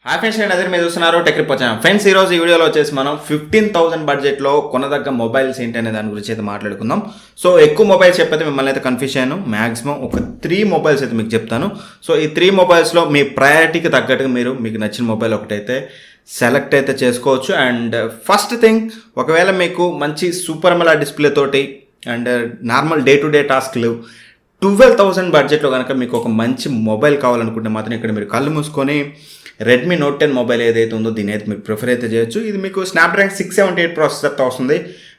Hi friends, నేను అదే మీరు చూస్తున్నారు టెక్ రిపోర్ట్ ఛానల్. ఫ్రెండ్స్, ఈరోజు ఈ వీడియోలో వచ్చేసి మనం 15,000 బడ్జెట్లో కొనదగ్గ మొబైల్స్ ఏంటి అనే దాని గురించి అయితే మాట్లాడుకుందాం. సో ఎక్కువ మొబైల్స్ చెప్పైతే మిమ్మల్ని అయితే కన్ఫ్యూజ్ అయ్యాను. మ్యాక్సిమం ఒక 3 మొబైల్స్ అయితే మీకు చెప్తాను. సో ఈ 3 మొబైల్స్లో మీ ప్రయారిటీకి తగ్గట్టుగా మీకు నచ్చిన మొబైల్ ఒకటైతే సెలెక్ట్ అయితే చేసుకోవచ్చు. అండ్ ఫస్ట్ థింగ్, ఒకవేళ మీకు మంచి సూపర్ అమోలెడ్ డిస్ప్లే తోటి and normal day to day టాస్క్లు 12,000 బడ్జెట్లో కనుక మీకు ఒక మంచి మొబైల్ కావాలనుకుంటే మాత్రం ఇక్కడ మీరు కళ్ళు మూసుకొని రెడ్మీ నోట్ 10 మొబైల్ ఏదైతే ఉందో దీని అయితే మీరు ప్రిఫర్ అయితే చేయొచ్చు. ఇది మీకు స్నాప్డ్రాగన్ 678 ప్రాసెసర్తో వస్తుంది.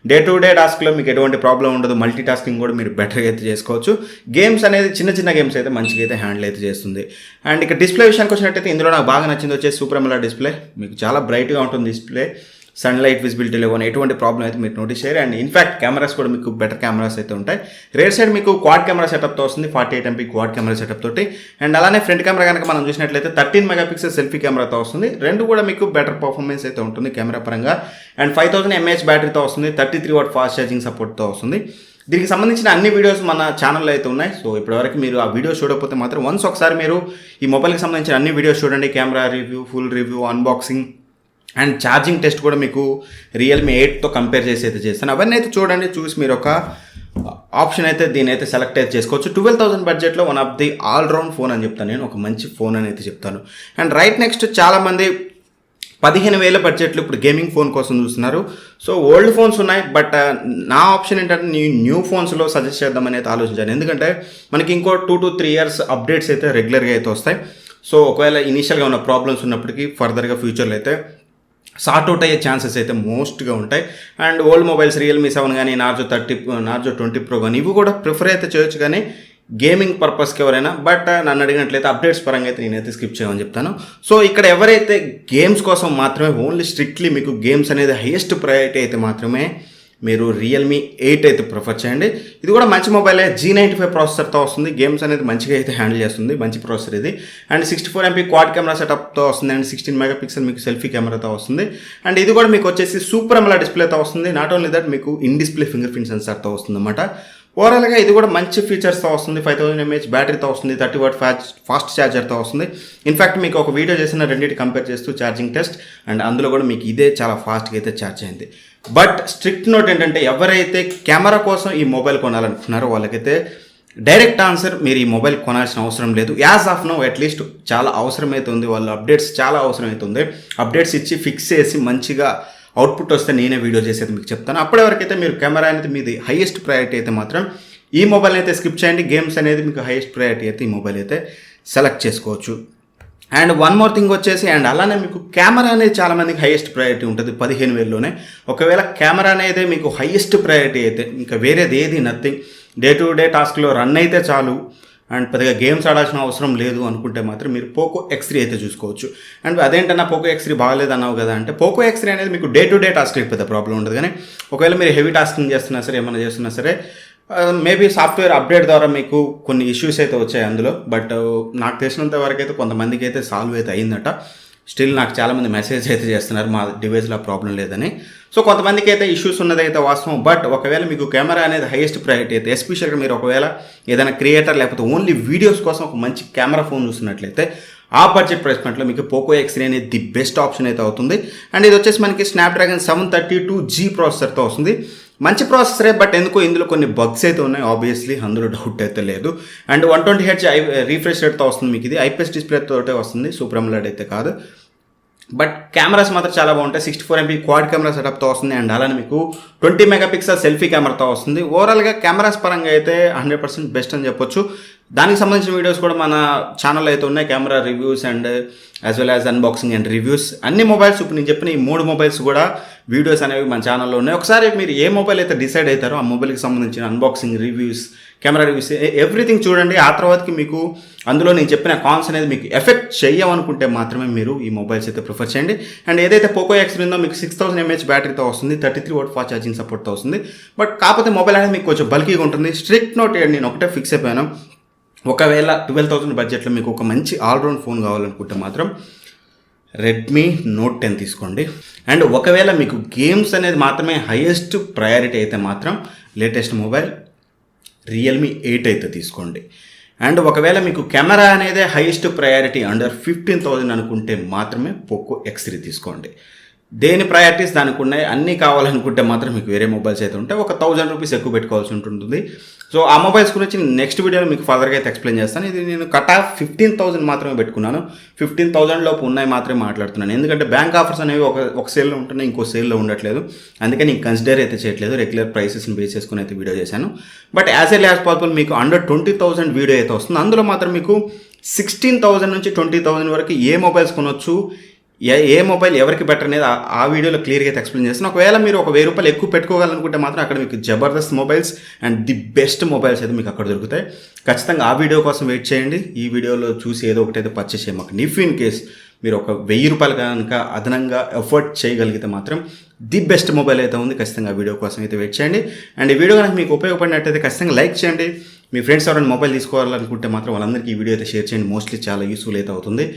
డే టు డే టాస్క్లో మీకు ఎటువంటి ప్రాబ్లం ఉండదు. మల్టీ టాస్కింగ్ కూడా మీరు బెటర్గా అయితే చేసుకోవచ్చు. గేమ్స్ అనేది చిన్న చిన్న గేమ్స్ అయితే మంచిగా అయితే హ్యాండిల్ అయితే చేస్తుంది. అండ్ ఇక డిస్ప్లే విషయానికి వచ్చినట్టయితే ఇందులో నాకు బాగా నచ్చింది వచ్చేసి సూపర్ అమోలెడ్ డిస్ప్లే. మీకు చాలా బ్రైట్గా ఉంటుంది డిస్ప్లే. సన్లైట్ విజిబిలిటీ లేవని ఎటువంటి ప్రాబ్లం అయితే మీరు నోటీస్ చేయరు. అండ్ ఇన్ఫాక్ట్ కెమెరాస్ కూడా మీకు బెటర్ కెమెరాస్ అయితే ఉంటాయి. రేర్ సైడ్ మీకు క్వాడ్ కెమెరా సెటప్తో వస్తుంది, 48 MP క్వాడ్ కెమెరా సెటప్ తోటి. అండ్ అలానే ఫ్రంట్ కెమెరా కనుక మనం చూసినట్లయితే 13 మెగాపిక్సెల్ సెల్ఫీ కెమెరాతో వస్తుంది. రెండు కూడా మీకు బెటర్ పర్ఫార్మెన్స్ అయితే ఉంటుంది కెమెరా పరంగా. అండ్ 5000 mAh బ్యాటరీతో వస్తుంది, 33 వాట్ ఫాస్ట్ ఛార్జింగ్ సపోర్ట్తో వస్తుంది. దీనికి సంబంధించిన అన్ని వీడియోస్ మన ఛానల్లో అయితే ఉన్నాయి. సో ఇప్పటివరకు మీరు ఆ వీడియోస్ చూడకపోతే మాత్రం ఒకసారి మీరు ఈ మొబైల్కి సంబంధించిన అన్ని వీడియోస్ చూడండి. Camera review, full review, unboxing and charging test కూడా మీకు రియల్మీ 8తో కంపేర్ చేసి అయితే చేస్తాను. అవన్నీ అయితే చూడండి. చూసి మీరు ఒక ఆప్షన్ అయితే దీని అయితే సెలెక్ట్ అయితే చేసుకోవచ్చు. 12,000 బడ్జెట్లో one of the all round phone అని చెప్తాను నేను. ఒక మంచి ఫోన్ అని అయితే చెప్తాను. అండ్ రైట్ నెక్స్ట్, చాలామంది 15,000 బడ్జెట్లు ఇప్పుడు గేమింగ్ ఫోన్ కోసం చూస్తున్నారు. సో ఓల్డ్ ఫోన్స్ ఉన్నాయి, బట్ నా ఆప్షన్ ఏంటంటే న్యూ ఫోన్స్లో సజెస్ట్ చేద్దామని అయితే ఆలోచించాను. ఎందుకంటే మనకి ఇంకో 2 to 3 years అప్డేట్స్ అయితే రెగ్యులర్గా అయితే వస్తాయి. సో ఒకవేళ ఇనీషియల్గా ఉన్న ప్రాబ్లమ్స్ ఉన్నప్పటికీ ఫర్దర్గా ఫ్యూచర్లో అయితే సార్ట్ అవుట్ అయ్యే ఛాన్సెస్ అయితే మోస్ట్గా ఉంటాయి. అండ్ ఓల్డ్ మొబైల్స్ రియల్మీ 7 కానీ నార్జో 20 Pro కానీ ఇవి కూడా ప్రిఫర్ అయితే చేయొచ్చు కానీ గేమింగ్ పర్పస్కి ఎవరైనా. బట్ నన్ను అడిగినట్లయితే అప్డేట్స్ పరంగా అయితే నేనైతే స్కిప్ చేయమని చెప్తాను. సో ఇక్కడ ఎవరైతే గేమ్స్ కోసం మాత్రమే ఓన్లీ స్ట్రిక్ట్లీ మీకు గేమ్స్ అనేది హైయెస్ట్ ప్రయారిటీ అయితే మాత్రమే మీరు రియల్మీ 8 అయితే ప్రిఫర్ చేయండి. ఇది కూడా మంచి మొబైలే. G95 ప్రాసెసర్తో వస్తుంది. గేమ్స్ అనేది మంచిగా అయితే హ్యాండిల్ చేస్తుంది. మంచి ప్రాసెసర్ ఇది. అండ్ 64 MP క్వాడ్ కెమెరా సెటప్తో వస్తుంది. అండ్ 16 మెగాపిక్సెల్ మీకు సెల్ఫీ కెమెరాతో వస్తుంది. అండ్ ఇది కూడా మీకు వచ్చేసి సూపర్ అమోలెడ్ డిస్ప్లేతో వస్తుంది. నాట్ ఓన్లీ దట్ మీకు ఇన్ డిస్ప్లే ఫింగర్ ప్రింట్ సెన్సార్తో వస్తుంది అన్నమాట. ఓవరాల్గా ఇది కూడా మంచి ఫీచర్స్తో వస్తుంది. 5000 mAh బ్యాటరీతో వస్తుంది, 30 వాట్ ఫాస్ట్ ఛార్జర్తో వస్తుంది. ఇన్ఫాక్ట్ మీకు ఒక వీడియో చేసిన రెండింటి కంపేర్ చేస్తూ ఛార్జింగ్ టెస్ట్, అండ్ అందులో కూడా మీకు ఇదే చాలా ఫాస్ట్గా అయితే ఛార్జ్ అయింది. బట్ స్ట్రిక్ట్ నోట్ ఏంటంటే ఎవరైతే కెమెరా కోసం ఈ మొబైల్ కొనాలనుకుంటున్నారో వాళ్ళకైతే డైరెక్ట్ ఆన్సర్, మీరు ఈ మొబైల్ కొనాల్సిన అవసరం లేదు. యాజ్ ఆఫ్ నో అట్లీస్ట్ చాలా అవసరమైతే ఉంది. వాళ్ళు అప్డేట్స్ చాలా అవసరమవుతుంది. అప్డేట్స్ ఇచ్చి ఫిక్స్ చేసి మంచిగా అవుట్పుట్ వస్తే నేనే వీడియో చేసేది మీకు చెప్తాను. అప్పటి వరకైతే మీరు కెమెరా అనేది మీది హైయెస్ట్ ప్రయారిటీ అయితే మాత్రం ఈ మొబైల్ అయితే స్కిప్ చేయండి. గేమ్స్ అనేది మీకు హైయెస్ట్ ప్రయారిటీ అయితే ఈ మొబైల్ అయితే సెలెక్ట్ చేసుకోవచ్చు. అండ్ వన్ మోర్ థింగ్ వచ్చేసి, అండ్ అలానే మీకు కెమెరా అనేది చాలామందికి హైయెస్ట్ ప్రయారిటీ ఉంటుంది 15,000లోనే. ఒకవేళ కెమెరా అనేది మీకు హైయెస్ట్ ప్రయారిటీ అయితే ఇంకా వేరేది ఏది నథింగ్, డే టు డే టాస్క్లో రన్ అయితే చాలు అండ్ పెద్దగా గేమ్స్ ఆడాల్సిన అవసరం లేదు అనుకుంటే మాత్రం మీరు పోకో X3 అయితే చూసుకోవచ్చు. అండ్ అదేంటన్నా పోకో X3 బాగాలేదు అన్నావు కదా అంటే, పోకో X3 అనేది మీకు డే టు డే టాస్క్కి పెద్ద ప్రాబ్లం ఉండదు. కానీ ఒకవేళ మీరు హెవీ టాస్కింగ్ చేస్తున్నా సరే, ఏమైనా చేస్తున్నా సరే, మేబీ సాఫ్ట్వేర్ అప్డేట్ ద్వారా మీకు కొన్ని ఇష్యూస్ అయితే వచ్చాయి అందులో. బట్ నాకు తెలిసినంత వరకు అయితే కొంతమందికి అయితే సాల్వ్ అయితే అయిందట. స్టిల్ నాకు చాలామంది మెసేజ్ అయితే చేస్తున్నారు మా డివైస్లో ప్రాబ్లం లేదని. సో కొంతమందికి అయితే ఇష్యూస్ ఉన్నదైతే వాస్తవం. బట్ ఒకవేళ మీకు కెమెరా అనేది హైయెస్ట్ ప్రయారిటీ అయితే, ఎస్పెషల్గా మీరు ఒకవేళ ఏదైనా క్రియేటర్ లేకపోతే ఓన్లీ వీడియోస్ కోసం ఒక మంచి కెమెరా ఫోన్ చూస్తున్నట్లయితే ఆ బడ్జెట్ ప్రైస్ పాయింట్లో మీకు పోకో X3 అనేది ది బెస్ట్ ఆప్షన్ అయితే అవుతుంది. అండ్ ఇది వచ్చేసి మనకి స్నాప్డ్రాగన్ 732G ప్రాసెసర్తో వస్తుంది. మంచి ప్రాసెసరే, బట్ ఎందుకో ఇందులో కొన్ని బగ్స్ అయితే ఉన్నాయి. ఆబ్వియస్లీ అందులో డౌట్ అయితే లేదు. అండ్ 120Hz రీఫ్రెష్ రేట్తో వస్తుంది మీకు. ఇది ఐపీఎస్ డిస్ప్లే తోటే వస్తుంది, సూపర్ అమోలెడ్ అయితే కాదు. బట్ కెమెరాస్ మాత్రం చాలా బాగుంటాయి. 64 MP క్వాడ్ కెమెరా సెటప్తో వస్తుంది. అండ్ అలానే మీకు 20 మెగాపిక్సెల్ సెల్ఫీ కెమెరాతో వస్తుంది. ఓవరాల్గా కెమెరాస్ పరంగా అయితే 100% బెస్ట్ అని చెప్పొచ్చు. దానికి సంబంధించిన వీడియోస్ కూడా మన ఛానల్లో అయితే ఉన్నాయి. Camera reviews and as well as unboxing and reviews. అన్ని మొబైల్స్ ఇప్పుడు నేను చెప్పిన ఈ 3 మొబైల్స్ కూడా వీడియోస్ అనేవి మన ఛానల్లో ఉన్నాయి. ఒకసారి మీరు ఏ మొబైల్ అయితే డిసైడ్ అవుతారో ఆ మొబైల్కి సంబంధించిన unboxing reviews, camera reviews, everything చూడండి. ఆ తర్వాతకి మీకు అందులో నేను చెప్పిన కాన్స్ అనేది మీకు ఎఫెక్ట్ చేయమనుకుంటే మాత్రమే మీరు ఈ మొబైల్స్ అయితే ప్రిఫర్ చేయండి. అండ్ ఏదైతే పోకో X3 ఉందో మీకు 6000 mAh బ్యాటరీతో వస్తుంది, 33 వాట్ ఫాస్ట్ ఛార్జింగ్ సపోర్ట్తో వస్తుంది. బట్ కాకపోతే మొబైల్ అనేది మీకు కొంచెం బల్కీగా ఉంటుంది. స్ట్రిక్ట్ నోట్ నేను ఒకటే ఫిక్స్ అయిపోయాను, ఒకవేళ 12,000 బడ్జెట్లో మీకు ఒక మంచి ఆల్రౌండ్ ఫోన్ కావాలనుకుంటే మాత్రం రెడ్మీ నోట్ 10 తీసుకోండి. అండ్ ఒకవేళ మీకు గేమ్స్ అనేది మాత్రమే హైయెస్ట్ ప్రయారిటీ అయితే మాత్రం లేటెస్ట్ మొబైల్ రియల్మీ 8 అయితే తీసుకోండి. అండ్ ఒకవేళ మీకు కెమెరా అనేదే హైయెస్ట్ ప్రయారిటీ అండర్ 15,000 అనుకుంటే మాత్రమే పోకో X3 తీసుకోండి. దేని ప్రయారిటీస్ దానికి ఉన్నాయి. అన్నీ కావాలనుకుంటే మాత్రం మీకు వేరే మొబైల్స్ అయితే ఉంటాయి. ఒక 1,000 రూపీస్ ఎక్కువ పెట్టుకోవాల్సి ఉంటుంది. సో ఆ మొబైల్స్ గురించి నెక్స్ట్ వీడియోలో మీకు ఫర్దర్గా అయితే ఎక్స్ప్లెయిన్ చేస్తాను. ఇది నేను కట్ ఆఫ్ 15,000 మాత్రమే పెట్టుకున్నాను. 15,000 లోపు ఉన్నాయి మాత్రమే మాట్లాడుతున్నాను. ఎందుకంటే బ్యాంక్ ఆఫర్స్ అనేవి ఒక సేల్లో ఉంటున్నాయి, ఇంకో సేల్లో ఉండట్లేదు. అందుకే నేను కన్సిడర్ అయితే చేయట్లేదు. రెగ్యులర్ ప్రైసెస్ని బేస్ చేసుకుని అయితే వీడియో చేశాను. But as L as possible మీకు అండర్ 20,000 వీడియో అయితే వస్తుంది. అందులో మాత్రం మీకు 16,000 నుంచి 20,000 వరకు ఏ మొబైల్స్ కొనొచ్చు, ఏ మొబైల్ ఎవరికి బెటర్ అనేది ఆ వీడియోలో క్లియర్గా అయితే ఎక్స్ప్లెయిన్ చేస్తాను. ఒకవేళ మీరు ఒక 1,000 రూపాయలు ఎక్కువ పెట్టుకోవాలనుకుంటే మాత్రం అక్కడ మీకు Jabardasth mobiles and the best mobiles అయితే మీకు అక్కడ దొరుకుతాయి. ఖచ్చితంగా ఆ వీడియో కోసం వెయిట్ చేయండి. ఈ వీడియోలో చూసి ఏదో ఒకటి అయితే పర్చేస్ చేయమాకండి. ఇఫ్ ఇన్ కేస్ మీరు ఒక 1,000 రూపాయలు కనుక అదనంగా ఎఫర్ట్ చేయగలిగితే మాత్రం ది బెస్ట్ మొబైల్ అయితే ఉంది. ఖచ్చితంగా ఆ వీడియో కోసం అయితే వెయిట్ చేయండి. అండ్ ఈ వీడియో కనుక మీకు ఉపయోగపడినట్టయితే ఖచ్చితంగా లైక్ చేయండి. మీ ఫ్రెండ్స్ ఎవరైనా మొబైల్ తీసుకోవాలనుకుంటే మాత్రం వాళ్ళందరికీ ఈ వీడియో అయితే షేర్ చేయండి. మోస్ట్లీ చాలా యూస్ఫుల్ అయితే అవుతుంది.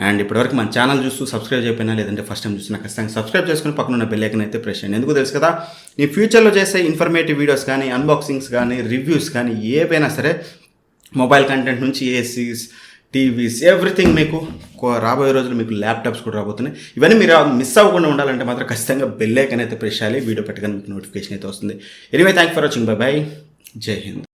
అండ్ ఇప్పటివరకు మన ఛానల్ చూస్తూ సబ్స్క్రైబ్ చేయకపోయినా, లేదంటే ఫస్ట్ టైం చూసినా ఖచ్చితంగా సబ్స్క్రైబ్ చేసుకుని పక్కన ఉన్న బెల్ ఐకాన్ అయితే ప్రెస్ చేయండి. ఎందుకు తెలుసు కదా, నీ ఫ్యూచర్లో చేసే ఇన్ఫర్మేటివ్ వీడియోస్ కానీ, అన్బాక్సింగ్స్ కానీ, రివ్యూస్ కానీ ఏవైనా సరే మొబైల్ కంటెంట్ నుంచి ఏసీస్, టీవీస్, ఎవ్రీథింగ్ మీకు రాబోయే రోజులు మీకు ల్యాప్టాప్స్ కూడా రాబోతున్నాయి. ఇవన్నీ మీరు మిస్ అవ్వకుండా ఉండాలంటే మాత్రం ఖచ్చితంగా బెల్ ఐకాన్ అయితే ప్రెస్ చేయాలి. వీడియో పెట్టగానే మీకు నోటిఫికేషన్ అయితే వస్తుంది. Anyway thank for watching. By by. జై హింద్.